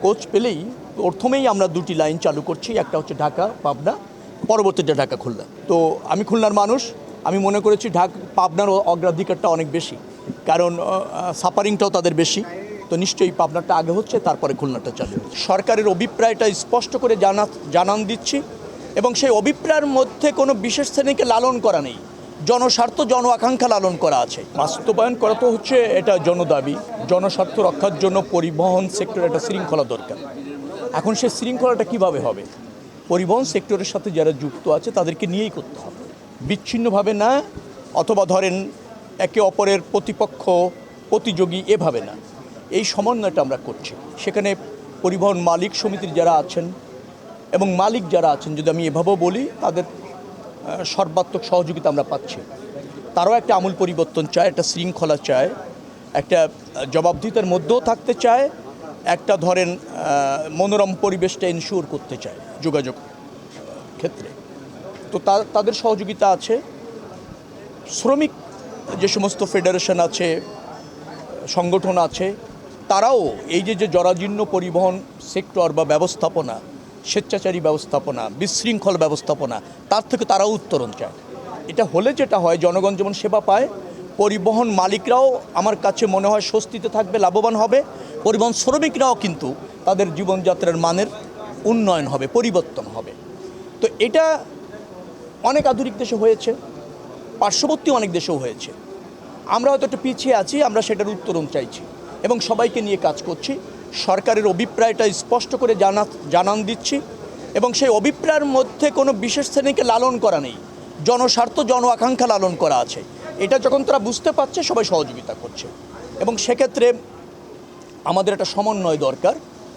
Coach পেলেই প্রথমেই আমরা দুটি লাইন চালু করছি, একটা হচ্ছে ঢাকা পাবনা, পরবর্তীতে ঢাকা খুলনা। তো আমি খুলনার মানুষ, আমি মনে করেছি পাবনার অগ্রাধিকারটা অনেক বেশি, কারণ সাপারিংটাও তাদের বেশি। তো নিশ্চয়ই পাবনাটা আগে হচ্ছে, তারপরে খুলনাটা চালু হচ্ছে। সরকারের অভিপ্রায়টা স্পষ্ট করে জানান দিচ্ছি, এবং সেই অভিপ্রায়ের মধ্যে কোনো বিশেষ শ্রেণীকে লালন করা নেই, জনস্বার্থ জন আকাঙ্ক্ষা লালন করা আছে। বাস্তবায়ন করা তো হচ্ছে এটা জনদাবি। জনস্বার্থ রক্ষার জন্য পরিবহন সেক্টরে একটা শৃঙ্খলা দরকার। এখন সেই শৃঙ্খলাটা কিভাবে হবে? পরিবহন সেক্টরের সাথে যারা যুক্ত আছে তাদেরকে নিয়েই করতে হবে, বিচ্ছিন্নভাবে না, অথবা ধরেন একে অপরের প্রতিপক্ষ প্রতিযোগী এভাবে না। এই সমন্বয়টা আমরা করছি। সেখানে পরিবহন মালিক সমিতির যারা আছেন এবং মালিক যারা আছেন, যদি আমি এভাবেও বলি, তাদের সর্বাত্মক সহযোগিতা আমরা পাচ্ছি। তারাও একটা আমূল পরিবর্তন চায়, একটা শৃঙ্খলা চায়, একটা জবাবদিহিতার মধ্যেও থাকতে চায়, একটা ধরেন মনোরম পরিবেশটা ইনশিওর করতে চায় যোগাযোগ ক্ষেত্রে। তো তাদের সহযোগিতা আছে। শ্রমিক যে সমস্ত ফেডারেশন আছে, সংগঠন আছে, তারাও এই যে জরাজীর্ণ পরিবহন সেক্টর বা ব্যবস্থাপনা, স্বেচ্ছাচারী ব্যবস্থাপনা, বিশৃঙ্খল ব্যবস্থাপনা, তার থেকে তারাও উত্তরণ চায়। এটা হলে যেটা হয়, জনগণ যেমন সেবা পায়, পরিবহন মালিকরাও আমার কাছে মনে হয় স্বস্তিতে থাকবে, লাভবান হবে। পরিবহন শ্রমিকরাও কিন্তু তাদের জীবনযাত্রার মানের উন্নয়ন হবে, পরিবর্তন হবে। তো এটা অনেক আধুনিক দেশে হয়েছে, পার্শ্ববর্তী অনেক দেশেও হয়েছে। আমরা হয়তো একটু পিছিয়ে আছি, আমরা সেটার উত্তরণ চাইছি এবং সবাইকে নিয়ে কাজ করছি। সরকারের অভিপ্রায়টা স্পষ্ট করে জানান দিচ্ছি, এবং সেই অভিপ্রায়ের মধ্যে কোনো বিশেষ শ্রেণীকে লালন করা নেই, জনস্বার্থ জন আকাঙ্ক্ষা লালন করা আছে। এটা যখন তারা বুঝতে পারছে, সবাই সহযোগিতা করছে, এবং সেক্ষেত্রে আমাদের একটা সমন্বয় দরকার।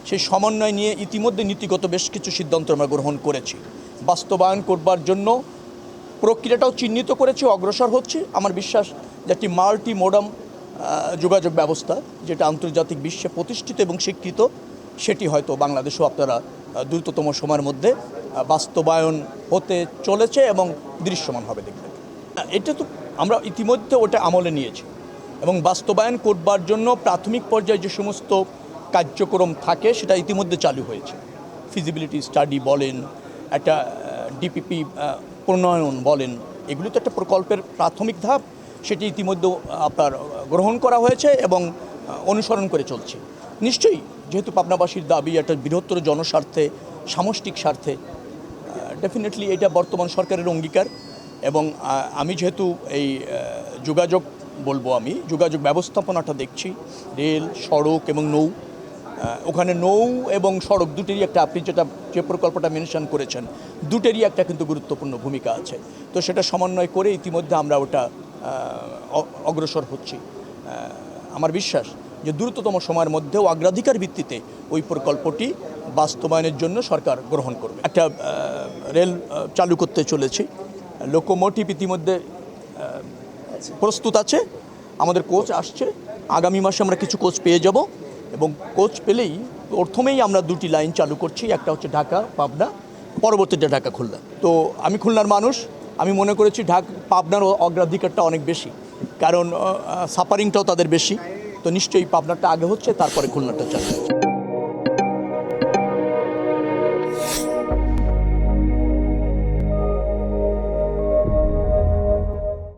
সেই সমন্বয় নিয়ে ইতিমধ্যে নীতিগত বেশ কিছু সিদ্ধান্ত আমরা গ্রহণ করেছি। বাস্তবায়ন করবার জন্য প্রক্রিয়াটাও চিহ্নিত করেছি, অগ্রসর হচ্ছে। আমার বিশ্বাস যে একটি মাল্টি মোডাম যোগাযোগ ব্যবস্থা, যেটা আন্তর্জাতিক বিশ্বে প্রতিষ্ঠিত এবং স্বীকৃত, সেটি হয়তো বাংলাদেশেও আপনারা দ্রুততম সময়ের মধ্যে বাস্তবায়ন হতে চলেছে এবং দৃশ্যমান হবে দেখবেন। এটা তো আমরা ইতিমধ্যে ওটা আমলে নিয়েছি, এবং বাস্তবায়ন করবার জন্য প্রাথমিক পর্যায়ে যে সমস্ত কার্যক্রম থাকে সেটা ইতিমধ্যে চালু হয়েছে। ফিজিবিলিটি স্টাডি বলেন, একটা ডিপিপি প্রণয়ন বলেন, এগুলো তো একটা প্রকল্পের প্রাথমিক ধাপ। সেটি ইতিমধ্যে আপনার গ্রহণ করা হয়েছে এবং অনুসরণ করে চলছে। নিশ্চয়ই, যেহেতু পাবনাবাসীর দাবি একটা বৃহত্তর জনস্বার্থে, সামষ্টিক স্বার্থে, ডেফিনেটলি এটা বর্তমান সরকারের অঙ্গীকার। এবং আমি যেহেতু এই যোগাযোগ ব্যবস্থাপনাটা দেখছি, রেল, সড়ক এবং নৌ, ওখানে নৌ এবং সড়ক দুটেরই একটা, আপনি যে প্রকল্পটা মেনশন করেছেন, দুটেরই একটা কিন্তু গুরুত্বপূর্ণ ভূমিকা আছে। তো সেটা সমন্বয় করে ইতিমধ্যে আমরা ওটা অগ্রসর হচ্ছি। আমার বিশ্বাস যে দ্রুততম সময়ের মধ্যেও অগ্রাধিকার ভিত্তিতে ওই প্রকল্পটি বাস্তবায়নের জন্য সরকার গ্রহণ করবে। একটা রেল চালু করতে চলেছি, লোকোমোটিভ ইতিমধ্যে প্রস্তুত আছে, আমাদের কোচ আসছে, আগামী মাসে আমরা কিছু কোচ পেয়ে যাব, এবং কোচ পেলেই প্রথমেই আমরা দুটি লাইন চালু করছি, একটা হচ্ছে ঢাকা পাবনা, পরবর্তীতে ঢাকা খুলনা। তো আমি খুলনার মানুষ, আমি মনে করেছি পাবনার অগ্রাধিকারটা অনেক বেশি, কারণ সাপারিংটাও তাদের বেশি। তো নিশ্চয়ই পাবনাটা আগে হচ্ছে, তারপরে খুলনাটা চালু হচ্ছে।